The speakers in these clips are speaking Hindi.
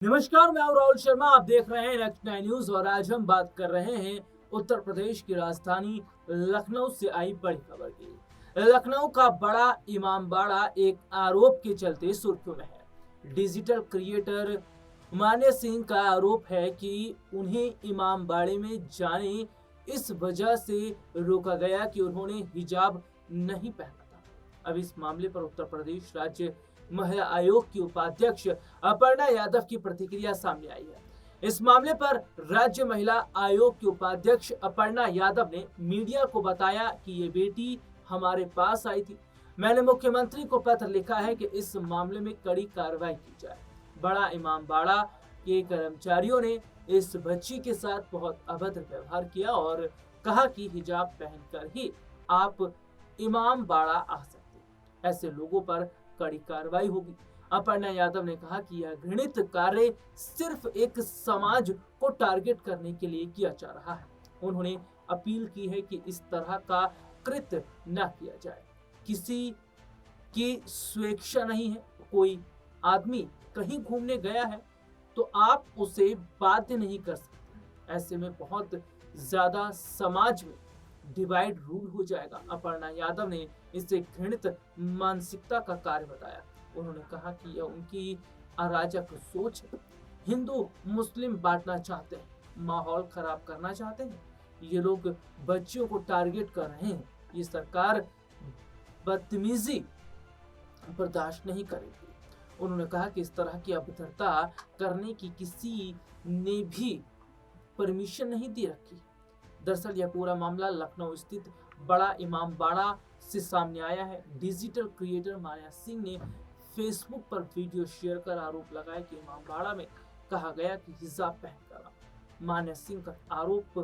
नमस्कार, मैं हूं राहुल शर्मा। आप देख रहे हैं नेक्स्ट 9 न्यूज और आज हम बात कर रहे हैं उत्तर प्रदेश की राजधानी लखनऊ से आई बड़ी खबर की। लखनऊ का बड़ा इमामबाड़ा एक आरोप के चलते सुर्खियों में है। डिजिटल क्रिएटर मान्य सिंह का आरोप है कि उन्हें इमामबाड़े में जाने इस वजह से रोका गया कि उन्होंने हिजाब नहीं पहना था। अब इस मामले पर उत्तर प्रदेश राज्य महिला आयोग की उपाध्यक्ष अपर्णा यादव की प्रतिक्रिया सामने आई है। इस मामले पर राज्य महिला आयोग की उपाध्यक्ष अपर्णा यादव ने मीडिया को बताया कि ये बेटी हमारे पास आई थी। मैंने मुख्यमंत्री को पत्र लिखा है कि इस मामले में कड़ी कार्रवाई की जाए। बड़ा इमामबाड़ा के कर्मचारियों ने इस बच्ची के साथ बहुत अभद्र व्यवहार किया और कहा कि हिजाब पहनकर ही आप इमामबाड़ा आ सकते। ऐसे लोगों पर कड़ी कार्रवाई होगी। अपर्णा यादव ने कहा कि यह घृणित कार्य सिर्फ एक समाज को टारगेट करने के लिए किया जा रहा है। उन्होंने अपील की है कि इस तरह का कृत्य न किया जाए। किसी की स्वेच्छा नहीं है। कोई आदमी कहीं घूमने गया है तो आप उसे बाध्य नहीं कर सकते। ऐसे में बहुत ज्यादा समाज में डिवाइड रूल हो जाएगा। अपर्णा यादव ने इसे घृणित मानसिकता का कार्य बताया। उन्होंने कहा कि यह उनकी अराजक सोच है। हिंदू मुस्लिम बांटना चाहते हैं, माहौल खराब करना चाहते हैं। ये लोग बच्चियों को टारगेट कर रहे हैं। ये सरकार बदतमीजी बर्दाश्त नहीं करेगी। उन्होंने कहा कि इस तरह की अभद्रता करने की किसी ने भी परमिशन नहीं दे रखी। दरअसल यह पूरा मामला लखनऊ स्थित बड़ा इमामबाड़ा से सामने आया है। डिजिटल क्रिएटर मान्या सिंह ने फेसबुक पर वीडियो शेयर कर आरोप लगाया कि इमामबाड़ा में कहा गया कि हिजाब पहनकर आओ। मान्या सिंह का आरोप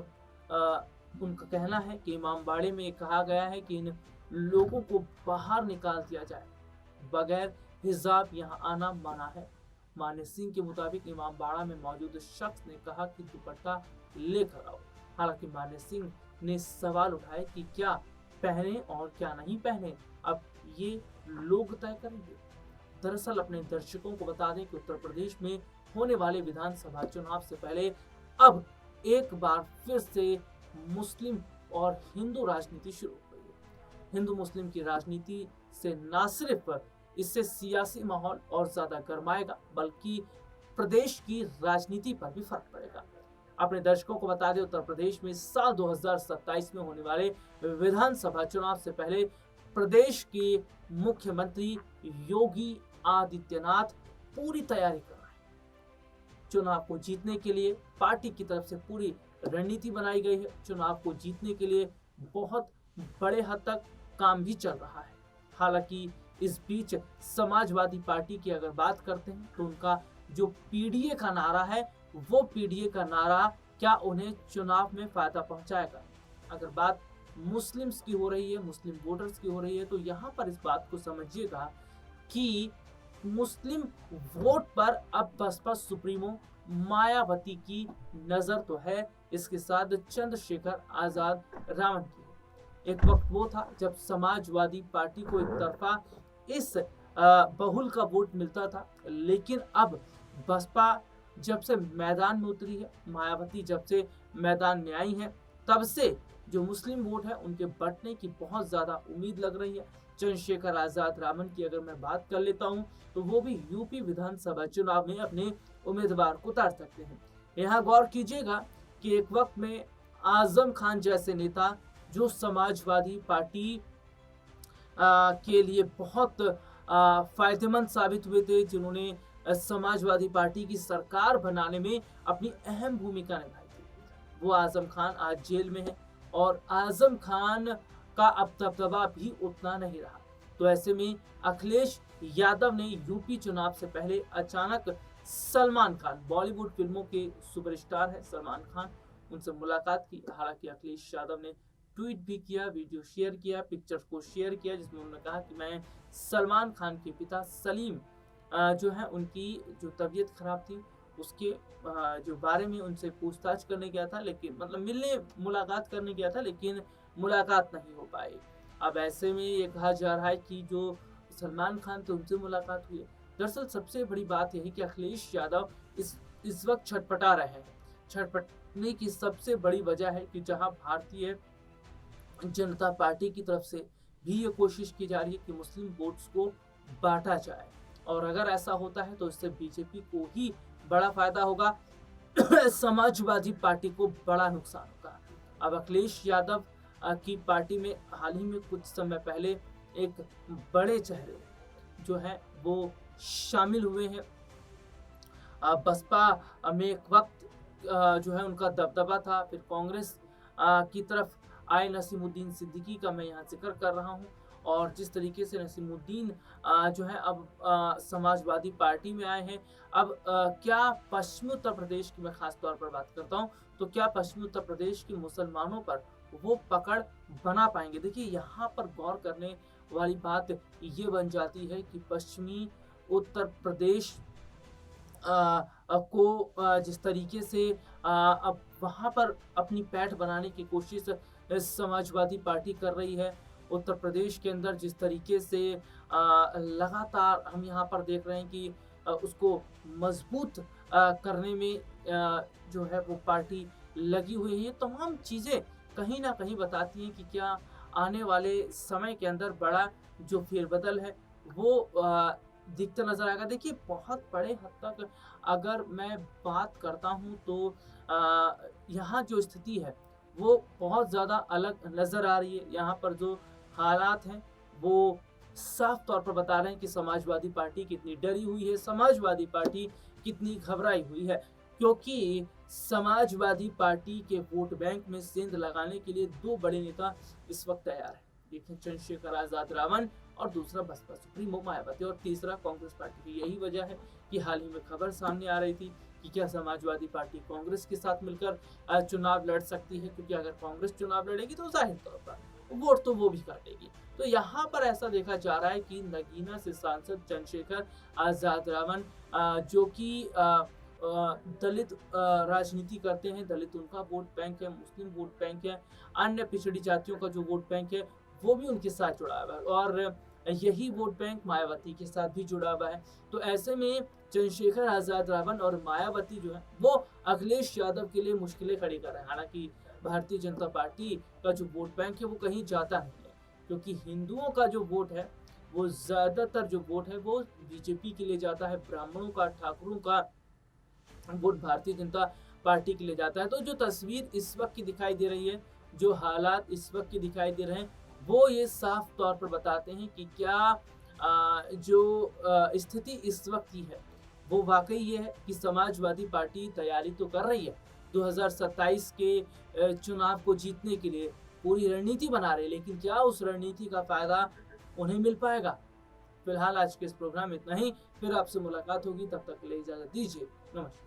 उनका कहना है कि इमामबाड़े में कहा गया है कि इन लोगों को बाहर निकाल दिया जाए, बगैर हिजाब यहाँ आना मना है। मान्य सिंह के मुताबिक इमामबाड़ा में मौजूद शख्स ने कहा कि दुपट्टा लेकर आओ। हालांकि मान्य सिंह ने सवाल उठाए कि क्या पहने और क्या नहीं पहने, अब ये लोग तय करेंगे। दरअसल अपने दर्शकों को बता दें कि उत्तर प्रदेश में होने वाले विधानसभा चुनाव से पहले अब एक बार फिर से मुस्लिम और हिंदू राजनीति शुरू हो गई है। हिंदू मुस्लिम की राजनीति से न सिर्फ इससे सियासी माहौल और ज्यादा गर्माएगा, बल्कि प्रदेश की राजनीति पर भी फर्क पड़ेगा। अपने दर्शकों को बता दें, उत्तर प्रदेश में साल 2027 में होने वाले विधानसभा चुनाव से पहले प्रदेश के मुख्यमंत्री योगी आदित्यनाथ पूरी तैयारी कर रहे हैं। चुनाव को जीतने के लिए पार्टी की तरफ से पूरी रणनीति बनाई गई है। चुनाव को जीतने के लिए बहुत बड़े हद तक काम भी चल रहा है। हालांकि इस बीच समाजवादी पार्टी की अगर बात करते हैं तो उनका जो पीडीए का नारा है, वो पीडीए का नारा क्या उन्हें चुनाव में फायदा पहुंचाएगा। अगर बात मुस्लिम्स की हो रही है, मुस्लिम वोटर्स की हो रही है, तो यहाँ पर इस बात को समझिएगा कि मुस्लिम वोट पर अब बसपा सुप्रीमो मायावती की नजर तो है, इसके साथ चंद्रशेखर आजाद रावण की। एक वक्त वो था जब समाजवादी पार्टी को एक तरफा इस बहुल का वोट मिलता था, लेकिन अब बसपा जब से मैदान में उतरी है, मायावती जब से मैदान में आई है, तब से जो मुस्लिम वोट है उनके बढ़ने की बहुत ज्यादा उम्मीद लग रही है। चंद्रशेखर आजाद रावण की अगर मैं बात कर लेता हूं तो वो भी यूपी विधानसभा चुनाव में अपने उम्मीदवार को उतार सकते हैं। यहाँ गौर कीजिएगा कि एक वक्त में आजम खान जैसे नेता जो समाजवादी पार्टी के लिए बहुत फायदेमंद साबित हुए थे, जिन्होंने समाजवादी पार्टी की सरकार बनाने में अपनी अहम भूमिका निभाई थी, वो आजम खान आज जेल में है और आजम खान का अब दबदबा भी उतना नहीं रहा। तो ऐसे में अखिलेश यादव ने यूपी चुनाव से पहले अचानक सलमान खान, बॉलीवुड फिल्मों के सुपरस्टार है सलमान खान, उनसे मुलाकात की। हालांकि अखिलेश यादव ने ट्वीट भी किया, वीडियो शेयर किया, पिक्चर्स को शेयर किया, जिसमें उन्होंने कहा कि मैं सलमान खान के पिता सलीम जो है उनकी जो तबीयत खराब थी उसके जो बारे में उनसे पूछताछ करने गया था, लेकिन मतलब मिलने मुलाकात करने गया था, लेकिन मुलाकात नहीं हो पाई। अब ऐसे में ये कहा जा रहा है कि जो सलमान खान थे उनसे मुलाकात हुई है। दरअसल सबसे बड़ी बात यही कि अखिलेश यादव इस वक्त छटपटा रहे हैं। छटपटने की सबसे बड़ी वजह है कि जहां भारतीय जनता पार्टी की तरफ से भी ये कोशिश की जा रही है कि मुस्लिम वोट्स को बांटा जाए, और अगर ऐसा होता है तो इससे बीजेपी को ही बड़ा फायदा होगा, समाजवादी पार्टी को बड़ा नुकसान होगा। अब अखिलेश यादव की पार्टी में हाल ही में कुछ समय पहले एक बड़े चेहरे जो है वो शामिल हुए हैं। बसपा में एक वक्त जो है उनका दबदबा था, फिर कांग्रेस की तरफ आए नसीमुद्दीन सिद्दीकी का मैं यहाँ जिक्र कर रहा हूँ, और जिस तरीके से नसीमुद्दीन जो है अब समाजवादी पार्टी में आए हैं। अब क्या पश्चिमी उत्तर प्रदेश की मैं खास तौर पर बात करता हूँ, तो क्या पश्चिमी उत्तर प्रदेश के मुसलमानों पर वो पकड़ बना पाएंगे? देखिए, यहाँ पर गौर करने वाली बात ये बन जाती है कि पश्चिमी उत्तर प्रदेश को जिस तरीके से अब वहाँ पर अपनी पैठ बनाने की कोशिश समाजवादी पार्टी कर रही है। उत्तर प्रदेश के अंदर जिस तरीके से लगातार हम यहाँ पर देख रहे हैं कि उसको मजबूत करने में जो है वो पार्टी लगी हुई है। तमाम चीज़ें कहीं ना कहीं बताती हैं कि क्या आने वाले समय के अंदर बड़ा जो फेरबदल है वो दिखता नजर आएगा। देखिए, बहुत बड़े हद तक अगर मैं बात करता हूँ तो यहाँ जो स्थिति है वो बहुत ज़्यादा अलग नज़र आ रही है। यहाँ पर जो हालात हैं वो साफ तौर पर बता रहे हैं कि समाजवादी पार्टी कितनी डरी हुई है, समाजवादी पार्टी कितनी घबराई हुई है, क्योंकि समाजवादी पार्टी के वोट बैंक में सेंध लगाने के लिए दो बड़े नेता इस वक्त तैयार हैं। देखिए, चंद्रशेखर आजाद रावण और दूसरा बसपा सुप्रीमो मायावती और तीसरा कांग्रेस पार्टी की। यही वजह है कि हाल ही में खबर सामने आ रही थी कि क्या समाजवादी पार्टी कांग्रेस के साथ मिलकर चुनाव लड़ सकती है, क्योंकि अगर कांग्रेस चुनाव लड़ेगी तो जाहिर तौर पर वोट तो वो भी काटेगी। तो यहाँ पर ऐसा देखा जा रहा है कि नगीना से सांसद चंद्रशेखर आजाद रावण जो कि दलित राजनीति करते हैं, दलित उनका वोट बैंक है, मुस्लिम वोट बैंक है, अन्य पिछड़ी जातियों का जो वोट बैंक है वो भी उनके साथ जुड़ा हुआ है, और यही वोट बैंक मायावती के साथ भी जुड़ा हुआ है। तो ऐसे में चंद्रशेखर आजाद रावण और मायावती जो है वो अखिलेश यादव के लिए मुश्किलें खड़ी कर रहे हैं। हालांकि भारतीय जनता पार्टी का जो वोट बैंक है वो कहीं जाता नहीं है, क्योंकि हिंदुओं का जो वोट है वो ज्यादातर जो वोट है वो बीजेपी के लिए जाता है, ब्राह्मणों का, ठाकुरों का वोट भारतीय जनता पार्टी के लिए जाता है। तो जो तस्वीर इस वक्त की दिखाई दे रही है, जो हालात इस वक्त की दिखाई दे रहे हैं, वो ये साफ तौर पर बताते हैं कि क्या जो स्थिति इस वक्त की है वो वाकई ये है कि समाजवादी पार्टी तैयारी तो कर रही है 2027 के चुनाव को जीतने के लिए, पूरी रणनीति बना रही है, लेकिन क्या उस रणनीति का फायदा उन्हें मिल पाएगा? फिलहाल आज के इस प्रोग्राम में इतना ही, फिर आपसे मुलाकात होगी, तब तक के लिए इजाजत दीजिए, नमस्कार।